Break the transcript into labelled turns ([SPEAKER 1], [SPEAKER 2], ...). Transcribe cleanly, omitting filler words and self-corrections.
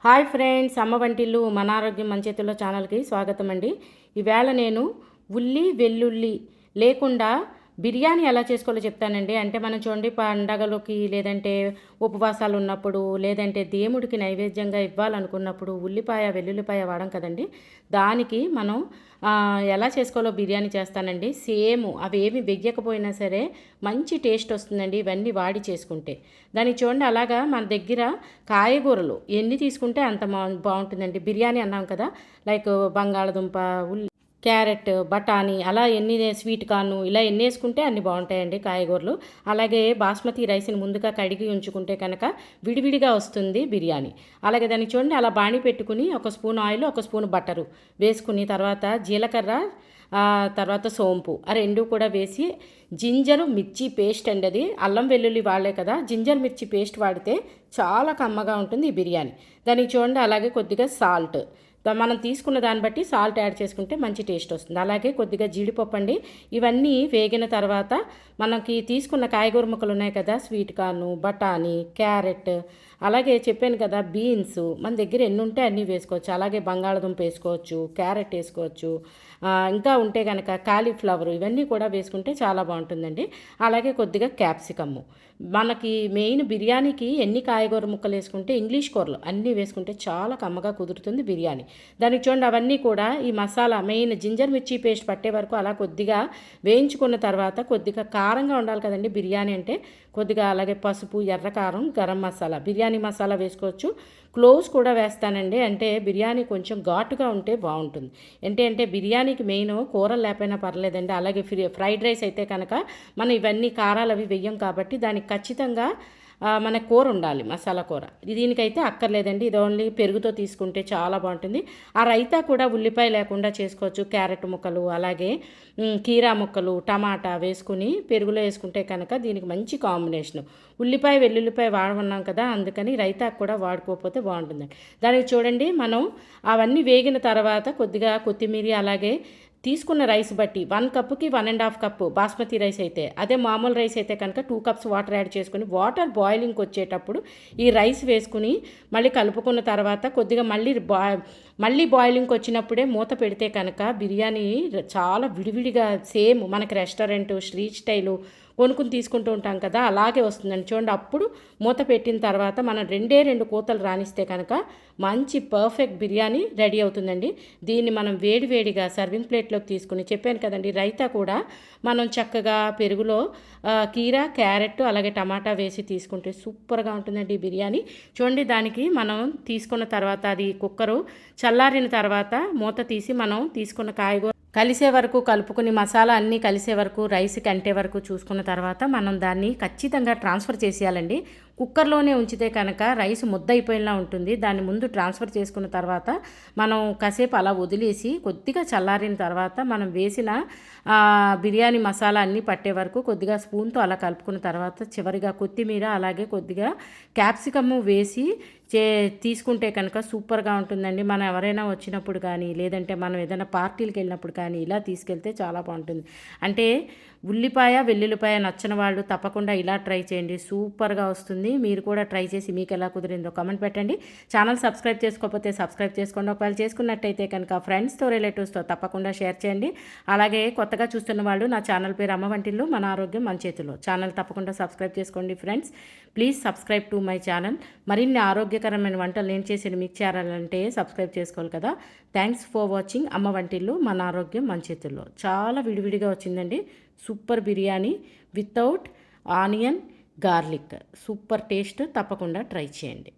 [SPEAKER 1] Hi friends, అమ్మ వంటిల్లు మన ఆరోగ్యం మన చేతుల్లో ఛానల్కి స్వాగతం అండి. ఈవేళ నేను ఉల్లి వెల్లుల్లి లేకుండా బిర్యానీ ఎలా చేసుకోవాలో చెప్తానండి. అంటే మనం చూడండి, పండగలకి లేదంటే ఉపవాసాలు ఉన్నప్పుడు లేదంటే దేవుడికి నైవేద్యంగా ఇవ్వాలనుకున్నప్పుడు ఉల్లిపాయ వెల్లుల్లిపాయ వాడం కదండి. దానికి మనం ఎలా చేసుకోవాలో బిర్యానీ చేస్తానండి. సేమ్ అవేమి వెయ్యకపోయినా సరే మంచి టేస్ట్ వస్తుందండి ఇవన్నీ వాడి చేసుకుంటే. దానికి చూడండి, అలాగా మన దగ్గర కాయగూరలు ఎన్ని తీసుకుంటే అంత బాగుంటుందండి. బిర్యానీ అన్నాం కదా, లైక్ బంగాళదుంప, క్యారెట్, బఠానీ అలా ఎన్ని, స్వీట్ కార్న్ ఇలా ఎన్ని వేసుకుంటే అన్ని బాగుంటాయండి కాయగూరలు. అలాగే బాస్మతి రైస్ని ముందుగా కడిగి ఉంచుకుంటే కనుక విడివిడిగా వస్తుంది బిర్యానీ. అలాగే దానికి చూడండి, అలా బాణీ పెట్టుకుని ఒక స్పూన్ ఆయిల్, ఒక స్పూన్ బటరు వేసుకుని తర్వాత జీలకర్ర, తర్వాత సోంపు ఆ రెండు కూడా వేసి జింజరు మిర్చి పేస్ట్ అండి. అది అల్లం వెల్లుల్లి వాడలే కదా, జింజర్ మిర్చి పేస్ట్ వాడితే చాలా కమ్మగా ఉంటుంది ఈ బిర్యానీ. దానికి చూడండి, అలాగే కొద్దిగా సాల్ట్, మనం తీసుకున్న దాన్ని బట్టి సాల్ట్ యాడ్ చేసుకుంటే మంచి టేస్ట్ వస్తుంది. అలాగే కొద్దిగా జీడిపప్పు అండి. ఇవన్నీ వేగిన తర్వాత మనకి తీసుకున్న కాయగూర ముక్కలు ఉన్నాయి కదా, స్వీట్ కార్న్, బఠానీ, క్యారెట్, అలాగే చెప్పాను కదా బీన్స్, మన దగ్గర ఎన్ని ఉంటే అన్నీ వేసుకోవచ్చు. అలాగే బంగాళదుంప వేసుకోవచ్చు, క్యారెట్ వేసుకోవచ్చు, ఇంకా ఉంటే కనుక కాలీఫ్లవర్, ఇవన్నీ కూడా వేసుకుంటే చాలా బాగుంటుందండి. అలాగే కొద్దిగా క్యాప్సికమ్. మనకి మెయిన్ బిర్యానీకి ఎన్ని కాయగూర ముక్కలు వేసుకుంటే, ఇంగ్లీష్ కూరలు అన్నీ వేసుకుంటే చాలా కమ్మగా కుదురుతుంది బిర్యానీ. దానికి చూడండి, అవన్నీ కూడా ఈ మసాలా మెయిన్ జింజర్ మిర్చి పేస్ట్ పట్టే వరకు అలా కొద్దిగా వేయించుకున్న తర్వాత కొద్దిగా కారంగా ఉండాలి కదండి బిర్యానీ అంటే, కొద్దిగా అలాగే పసుపు, ఎర్రకారం, గరం మసాలా, బిర్యానీ మసాలా వేసుకోవచ్చు. క్లోవ్స్ కూడా వేస్తానండి, అంటే బిర్యానీ కొంచెం ఘాటుగా ఉంటే బాగుంటుంది. అంటే బిర్యానీకి మెయిన్ కూరలు లేకపోయినా పర్లేదండి. అలాగే ఫ్రైడ్ రైస్ అయితే కనుక మనం ఇవన్నీ కారాలు అవి వెయ్యం కాబట్టి దానికి ఖచ్చితంగా మన కూర ఉండాలి, మసాలా కూర. దీనికైతే అక్కర్లేదండి, ఇది ఓన్లీ పెరుగుతో తీసుకుంటే చాలా బాగుంటుంది. ఆ రైతా కూడా ఉల్లిపాయ లేకుండా చేసుకోవచ్చు. క్యారెట్ ముక్కలు, అలాగే కీరా ముక్కలు, టమాటా వేసుకుని పెరుగులో వేసుకుంటే కనుక దీనికి మంచి కాంబినేషను. ఉల్లిపాయ వెల్లుల్లిపాయ వాడమన్నాం కదా, అందుకని రైతా కూడా వాడుకోకపోతే బాగుంటుందండి. దానికి చూడండి, మనం అవన్నీ వేగిన తర్వాత కొద్దిగా కొత్తిమీర, అలాగే తీసుకున్న రైస్ బట్టి 1 కప్పుకి 1.5 కప్పు బాస్మతి రైస్ అయితే, అదే మామూలు రైస్ అయితే కనుక 2 కప్స్ వాటర్ యాడ్ చేసుకుని వాటర్ బాయిలింగ్కి వచ్చేటప్పుడు ఈ రైస్ వేసుకుని మళ్ళీ కలుపుకున్న తర్వాత కొద్దిగా మళ్ళీ బాయిలింగ్కి వచ్చినప్పుడే మూత పెడితే కనుక బిర్యానీ చాలా విడివిడిగా సేమ్ మనకి రెస్టారెంట్ స్ట్రీట్ స్టైలు కొనుక్కుని తీసుకుంటూ ఉంటాం కదా, అలాగే వస్తుందండి. చూడండి, అప్పుడు మూత పెట్టిన తర్వాత మనం 2 కూతలు రానిస్తే కనుక మంచి పర్ఫెక్ట్ బిర్యానీ రెడీ అవుతుందండి. దీన్ని మనం వేడివేడిగా సర్వింగ్ ప్లేట్లోకి తీసుకుని, చెప్పాను కదండి, రైతా కూడా మనం చక్కగా పెరుగులో కీరా, క్యారెట్, అలాగే టమాటా వేసి తీసుకుంటే సూపర్గా ఉంటుందండి ఈ బిర్యానీ. చూడండి, దానికి మనం తీసుకున్న తర్వాత అది కుక్కరు చల్లారిన తర్వాత మూత తీసి మనం తీసుకున్న కాయగూర కలిసే వరకు కలుపుకుని, మసాలా అన్నీ కలిసే వరకు, రైస్కి అంటే వరకు చూసుకున్న తర్వాత మనం దాన్ని ఖచ్చితంగా ట్రాన్స్ఫర్ చేసేయాలండి. కుక్కర్లోనే ఉంచితే కనుక రైస్ ముద్దయిపోయేలా ఉంటుంది. దాన్ని ముందు ట్రాన్స్ఫర్ చేసుకున్న తర్వాత మనం కాసేపు అలా వదిలేసి కొద్దిగా చల్లారిన తర్వాత మనం వేసిన బిర్యానీ మసాలా అన్నీ పట్టే వరకు కొద్దిగా స్పూన్తో అలా కలుపుకున్న తర్వాత చివరిగా కొత్తిమీర, అలాగే కొద్దిగా క్యాప్సికమ్ వేసి తీసుకుంటే కనుక సూపర్గా ఉంటుందండి. మనం ఎవరైనా వచ్చినప్పుడు కానీ లేదంటే మనం ఏదైనా పార్టీలకు వెళ్ళినప్పుడు కానీ ఇలా తీసుకెళ్తే చాలా బాగుంటుంది. అంటే ఉల్లిపాయ వెల్లుల్లిపాయ నచ్చని వాళ్ళు తప్పకుండా ఇలా ట్రై చేయండి, సూపర్గా వస్తుంది. మీరు కూడా ట్రై చేసి మీకు ఎలా కుదిరిందో కామెంట్ పెట్టండి. ఛానల్ సబ్స్క్రైబ్ చేసుకోకపోతే సబ్స్క్రైబ్ చేసుకోండి. ఒకవేళ చేసుకున్నట్టయితే కనుక ఫ్రెండ్స్తో, రిలేటివ్స్తో తప్పకుండా షేర్ చేయండి. అలాగే కొత్తగా చూస్తున్న వాళ్ళు, నా ఛానల్ పేరు అమ్మ వంటిల్లు, మన ఆరోగ్యం మన చేతుల్లో. ఛానల్ తప్పకుండా సబ్స్క్రైబ్ చేసుకోండి friends. Please subscribe to my channel. మరిన్ని ఆరోగ్యకరమైన వంటలు నేను చేసి మీకు చేరాలంటే సబ్స్క్రైబ్ చేసుకోవాలి కదా. థ్యాంక్స్ ఫర్ వాచింగ్ అమ్మ వంటిల్లు, మన ఆరోగ్యం మన చేతుల్లో. చాలా విడివిడిగా వచ్చిందండి super biryani without onion garlic. Super taste, తప్పకుండా ట్రై చేయండి.